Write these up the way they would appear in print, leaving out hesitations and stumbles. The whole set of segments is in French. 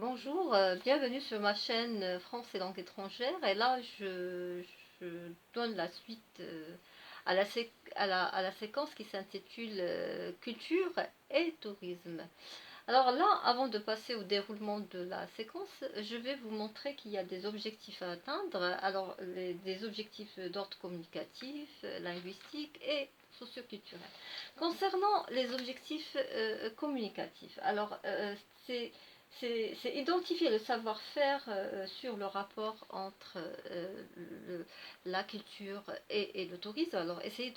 Bonjour, bienvenue sur ma chaîne France et langue étrangère. Et là, je donne la suite à la séquence qui s'intitule Culture et tourisme. Alors là, avant de passer au déroulement de la séquence, je vais vous montrer qu'il y a des objectifs à atteindre. Alors, des objectifs d'ordre communicatif, linguistique et socioculturel. Concernant les objectifs communicatifs, alors c'est c'est identifier le savoir-faire sur le rapport entre la culture et le tourisme. Alors, essayer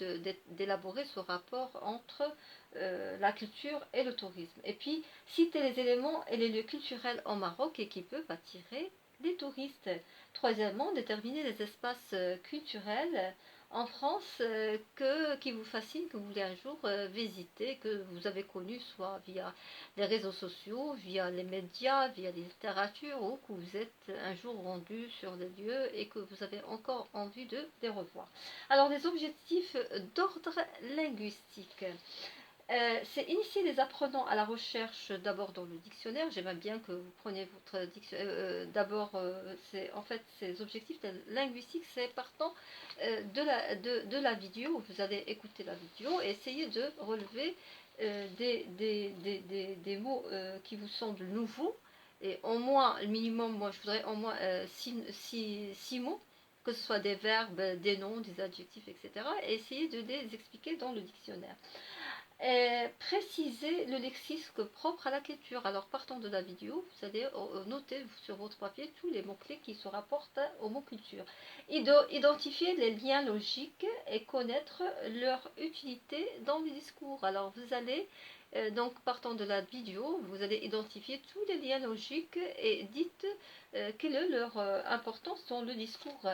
d'élaborer ce rapport entre la culture et le tourisme. Et puis, citer les éléments et les lieux culturels au Maroc et qui peuvent attirer les touristes. Troisièmement, déterminer les espaces culturels en France qui vous fascinent, que vous voulez un jour visiter, que vous avez connu soit via les réseaux sociaux, via les médias, via les littératures, ou que vous êtes un jour rendu sur des lieux et que vous avez encore envie de les revoir. Alors, les objectifs d'ordre linguistique. C'est initier les apprenants à la recherche d'abord dans le dictionnaire. J'aimerais bien que vous preniez votre dictionnaire. D'abord, en fait, ces objectifs linguistiques, c'est partant de la vidéo. Vous allez écouter la vidéo et essayer de relever des mots qui vous semblent nouveaux. Et au moins, le minimum, moi je voudrais au moins 6 mots, que ce soit des verbes, des noms, des adjectifs, etc. Et essayer de les expliquer dans le dictionnaire. Préciser le lexique propre à la culture. Alors, partant de la vidéo, vous allez noter sur votre papier tous les mots-clés qui se rapportent au mot culture. Identifier les liens logiques et connaître leur utilité dans le discours. Alors, vous allez, donc, partant de la vidéo, vous allez identifier tous les liens logiques et dites quelle est leur importance dans le discours.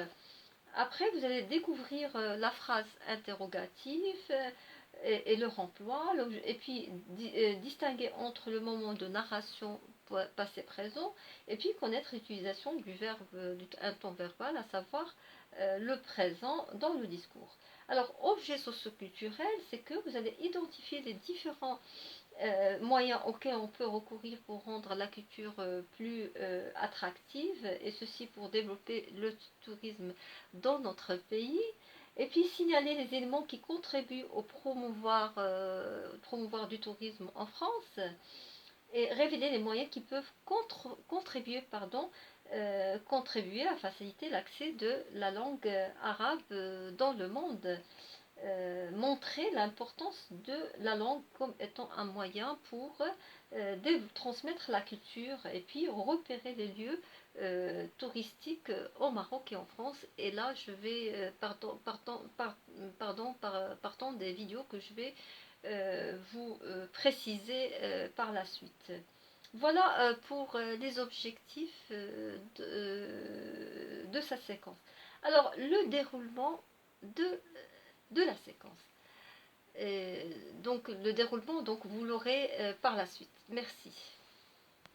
Après, vous allez découvrir la phrase interrogative et leur emploi, et puis distinguer entre le moment de narration passé-présent, et puis connaître l'utilisation du verbe, un temps verbal, à savoir le présent dans le discours. Alors, objet socioculturel, c'est que vous allez identifier les différents moyens auxquels on peut recourir pour rendre la culture plus attractive, et ceci pour développer le tourisme dans notre pays. Et puis signaler les éléments qui contribuent au promouvoir du tourisme en France et révéler les moyens qui peuvent contribuer à faciliter l'accès de la langue arabe dans le monde. Montrer l'importance de la langue comme étant un moyen pour transmettre la culture et puis repérer les lieux touristiques au Maroc et en France. Et là, je vais, partant des vidéos que je vais vous préciser par la suite. Voilà pour les objectifs de sa séquence. Alors, le déroulement de la séquence. Donc le déroulement, donc vous l'aurez par la suite. Merci.